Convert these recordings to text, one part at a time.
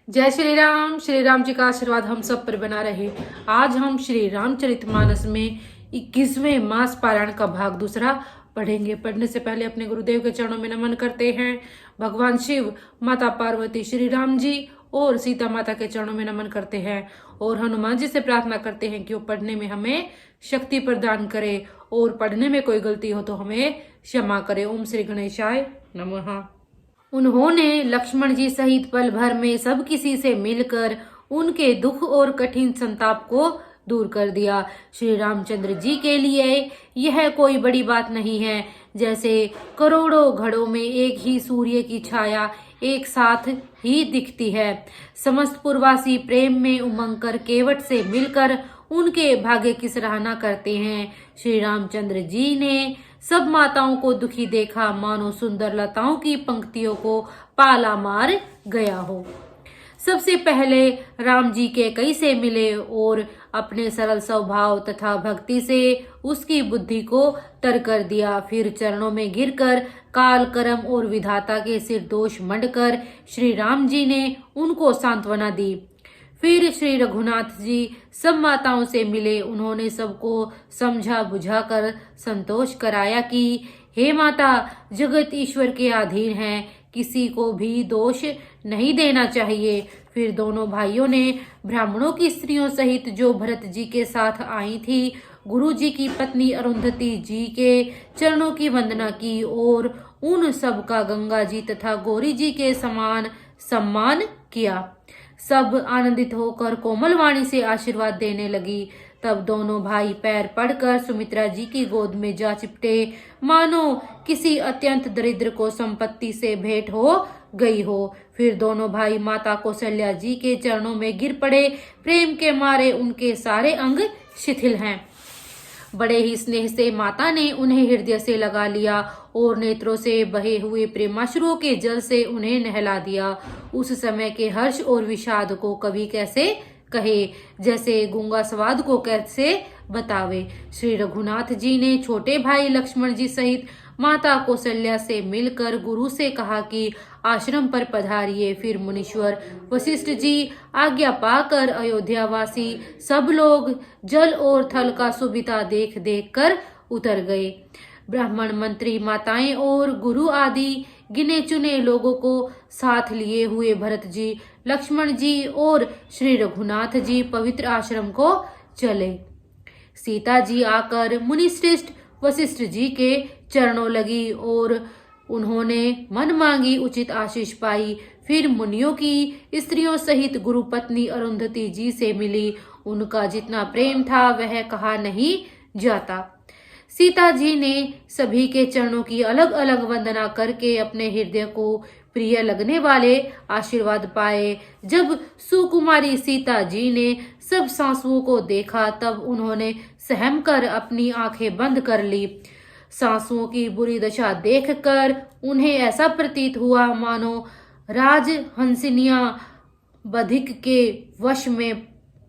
जय श्री राम जी का आशीर्वाद हम सब पर बना रहे। आज हम श्री रामचरितमानस में 21वें मास पारायण का भाग दूसरा पढ़ेंगे। पढ़ने से पहले अपने गुरुदेव के चरणों में नमन करते हैं। भगवान शिव, माता पार्वती, श्री राम जी और सीता माता के चरणों में नमन करते हैं और हनुमान जी से प्रार्थना करते हैं कि वो पढ़ने में हमें शक्ति प्रदान करे और पढ़ने में कोई गलती हो तो हमें क्षमा करे। ओम श्री गणेशाय नमः। उन्होंने लक्ष्मण जी सहित पल भर में सब किसी से मिलकर उनके दुख और कठिन संताप को दूर कर दिया। श्री रामचंद्र जी के लिए यह कोई बड़ी बात नहीं है। जैसे करोड़ों घड़ों में एक ही सूर्य की छाया एक साथ ही दिखती है। समस्त पुरवासी प्रेम में उमंग कर केवट से मिलकर उनके भाग्य की सराहना करते हैं। श्री रामचंद्र जी ने सब माताओं को दुखी देखा, मानो सुंदर लताओं की पंक्तियों को पाला मार गया हो। सबसे पहले राम जी के कई से मिले और अपने सरल स्वभाव तथा भक्ति से उसकी बुद्धि को तर कर दिया। फिर चरणों में गिरकर काल कर्म और विधाता के सिर दोष मंडकर श्री राम जी ने उनको सांत्वना दी। फिर श्री रघुनाथ जी सब माताओं से मिले। उन्होंने सबको समझा बुझाकर संतोष कराया कि हे माता, जगत ईश्वर के अधीन है, किसी को भी दोष नहीं देना चाहिए। फिर दोनों भाइयों ने ब्राह्मणों की स्त्रियों सहित जो भरत जी के साथ आई थी, गुरु जी की पत्नी अरुंधति जी के चरणों की वंदना की और उन सब का गंगा जी तथा गौरी जी के समान सम्मान किया। सब आनंदित होकर कोमल वाणी से आशीर्वाद देने लगी। तब दोनों भाई पैर पड़कर सुमित्रा जी की गोद में जा चिपटे, मानो किसी अत्यंत दरिद्र को संपत्ति से भेंट हो गई हो। फिर दोनों भाई माता कौशल्या जी के चरणों में गिर पड़े। प्रेम के मारे उनके सारे अंग शिथिल हैं। बड़े ही स्नेह से माता ने उन्हें हृदय से लगा लिया और नेत्रों से बहे हुए प्रेमाश्रुओं के जल से उन्हें नहला दिया। उस समय के हर्ष और विषाद को कवि कैसे कहे, जैसे गूंगा स्वाद को कैसे बतावे। श्री रघुनाथ जी ने छोटे भाई लक्ष्मण जी सहित माता कौशल्या से मिलकर गुरु से कहा कि आश्रम पर पधारिए। फिर मुनीश्वर वशिष्ठ जी आज्ञा पाकर अयोध्यावासी सब लोग जल और थल का सुविधा देख देख कर उतर गए। ब्राह्मण, मंत्री, माताएं और गुरु आदि गिने चुने लोगों को साथ लिए हुए भरत जी, लक्ष्मण जी और श्री रघुनाथ जी पवित्र आश्रम को चले। सीता जी आकर मुनिश्रेष्ठ वशिष्ठ जी के चरणों लगी और उन्होंने मन मांगी उचित आशीष पाई। फिर मुनियों की स्त्रियों सहित गुरु पत्नी अरुंधति जी से मिली। उनका जितना प्रेम था वह कहा नहीं जाता। सीता जी ने सभी के चरणों की अलग अलग वंदना करके अपने हृदय को प्रिय लगने वाले आशीर्वाद पाए। जब सुकुमारी सीता जी ने सब सासुओं को देखा तब उन्होंने सहम कर अपनी आंखें बंद कर ली। सासुओं की बुरी दशा देखकर उन्हें ऐसा प्रतीत हुआ मानो राजहंसिनियां बधिक के वश में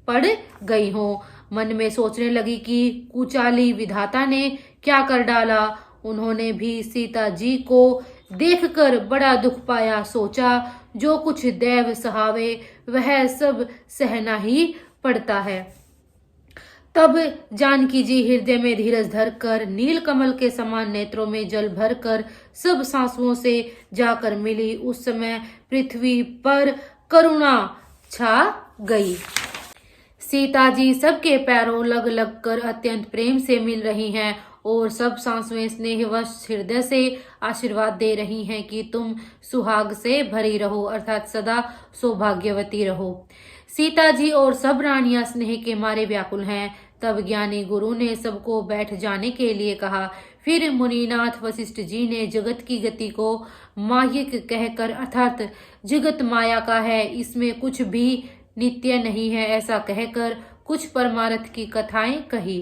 पड़ गई हों। मन में सोचने लगी कि कुचाली विधाता ने क्या कर डाला। उन्होंने भी सीता जी को देखकर बड़ा दुख पाया। सोचा, जो कुछ दैव सहावे वह सब सहना ही पड़ता है। तब जानकी जी हृदय में धीरज धरकर नील कमल के समान नेत्रों में जल भरकर सब सासुओं से जाकर मिली। उस समय पृथ्वी पर करुणा छा गई। सीता जी सबके पैरों लग लग कर अत्यंत प्रेम से मिल रही हैं और सब सासुएं स्नेहवश हृदय से आशीर्वाद दे रही हैं कि तुम सुहाग से भरी रहो, अर्थात सदा सौभाग्यवती रहो। सीता जी और सब रानियां स्नेह के मारे व्याकुल हैं। तब ज्ञानी गुरु ने सबको बैठ जाने के लिए कहा। फिर मुनिनाथ वशिष्ठ जी ने जगत की गति को मायिक कहकर, अर्थात जगत माया का है, इसमें कुछ भी नित्य नहीं है, ऐसा कहकर कुछ परमार्थ की कथाएं कही।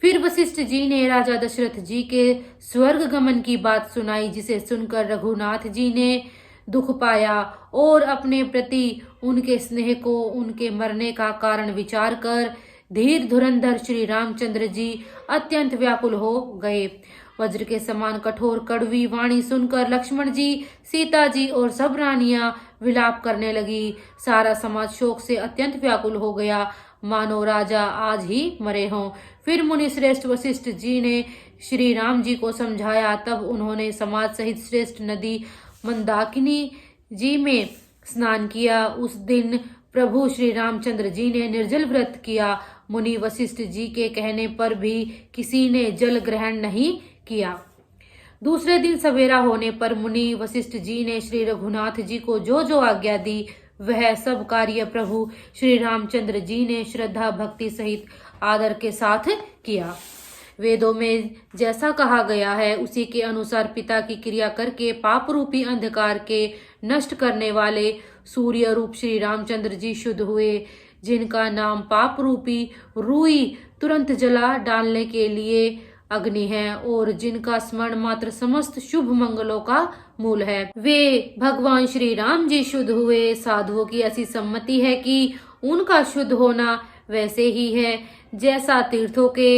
फिर वशिष्ठ जी ने राजा दशरथ जी के स्वर्ग गमन की बात सुनाई, जिसे सुनकर रघुनाथ जी ने दुख पाया और अपने प्रति उनके स्नेह को उनके मरने का कारण विचार कर धीर धुरंधर श्री रामचंद्र जी अत्यंत व्याकुल हो गए। वज्र के समान कठोर कड़वी वाणी सुनकर लक्ष्मण जी, सीता जी और सब रानियां विलाप करने लगी। सारा समाज शोक से अत्यंत व्याकुल हो गया, मानो राजा आज ही मरे हों। फिर मुनि श्रेष्ठ वशिष्ठ जी ने श्री राम जी को समझाया। तब उन्होंने समाज सहित श्रेष्ठ नदी मंदाकिनी जी में स्नान किया। उस दिन प्रभु श्री रामचंद्र जी ने निर्जल व्रत किया। मुनि वशिष्ठ जी के कहने पर भी किसी ने जल ग्रहण नहीं किया। दूसरे दिन सवेरा होने पर मुनि वशिष्ठ जी ने श्री रघुनाथ जी को जो जो आज्ञा दी, वह सब कार्य प्रभु श्री रामचंद्र जी ने श्रद्धा भक्ति सहित आदर के साथ किया। वेदों में जैसा कहा गया है उसी के अनुसार पिता की क्रिया करके पाप रूपी अंधकार के नष्ट करने वाले सूर्य रूप श्री रामचंद्र जी शुद्ध हुए, जिनका नाम पाप रूपी रुई तुरंत जला डालने के लिए अग्नि है और जिनका स्मरण मात्र समस्त शुभ मंगलों का मूल है। वे भगवान श्री राम जी शुद्ध हुए। साधुओं की ऐसी सम्मति है कि उनका शुद्ध होना वैसे ही है जैसा तीर्थों के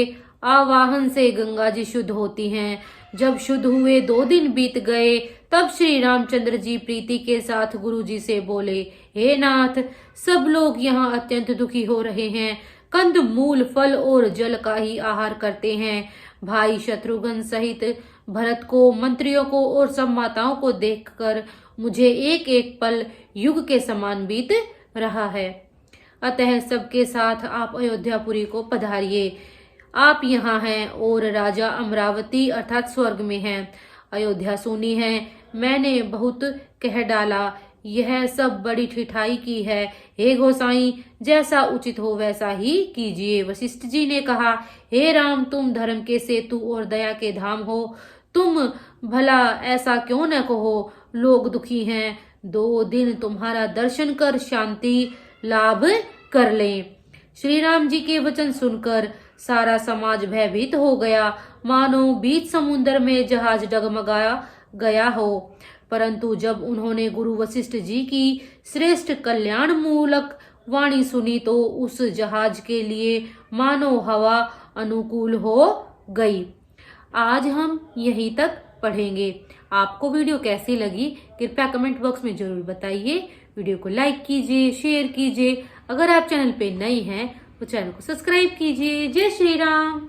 आवाहन से गंगा जी शुद्ध होती हैं। जब शुद्ध हुए 2 दिन बीत गए, तब श्री रामचंद्र जी प्रीति के साथ गुरु जी से बोले, हे नाथ, सब लोग यहाँ अत्यंत दुखी हो रहे हैं, कंद मूल फल और जल का ही आहार करते हैं। भाई शत्रुघ्न सहित भरत को, मंत्रियों को और सब माताओं को देखकर मुझे एक एक पल युग के समान बीत रहा है। अतः सबके साथ आप अयोध्यापुरी को पधारिए। आप यहाँ हैं और राजा अमरावती अर्थात स्वर्ग में हैं। अयोध्या सुनी है, मैंने बहुत कह डाला, यह सब बड़ी ठिठाई की है। हे गोसाई, जैसा उचित हो वैसा ही कीजिए। वशिष्ठ जी ने कहा, हे राम, तुम धर्म के सेतु और दया के धाम हो, तुम भला ऐसा क्यों न कहो। लोग दुखी हैं, 2 दिन तुम्हारा दर्शन कर शांति लाभ कर लें। श्री राम जी के वचन सुनकर सारा समाज भयभीत हो गया, मानो बीच समुद्र में जहाज डगमगाया गया हो। परंतु जब उन्होंने गुरु वशिष्ठ जी की श्रेष्ठ कल्याण मूलक वाणी सुनी तो उस जहाज के लिए मानो हवा अनुकूल हो गई। आज हम यहीं तक पढ़ेंगे। आपको वीडियो कैसी लगी कृपया कमेंट बॉक्स में जरूर बताइए। वीडियो को लाइक कीजिए, शेयर कीजिए। अगर आप चैनल पे नए हैं तो चैनल को सब्सक्राइब कीजिए। जय श्री राम।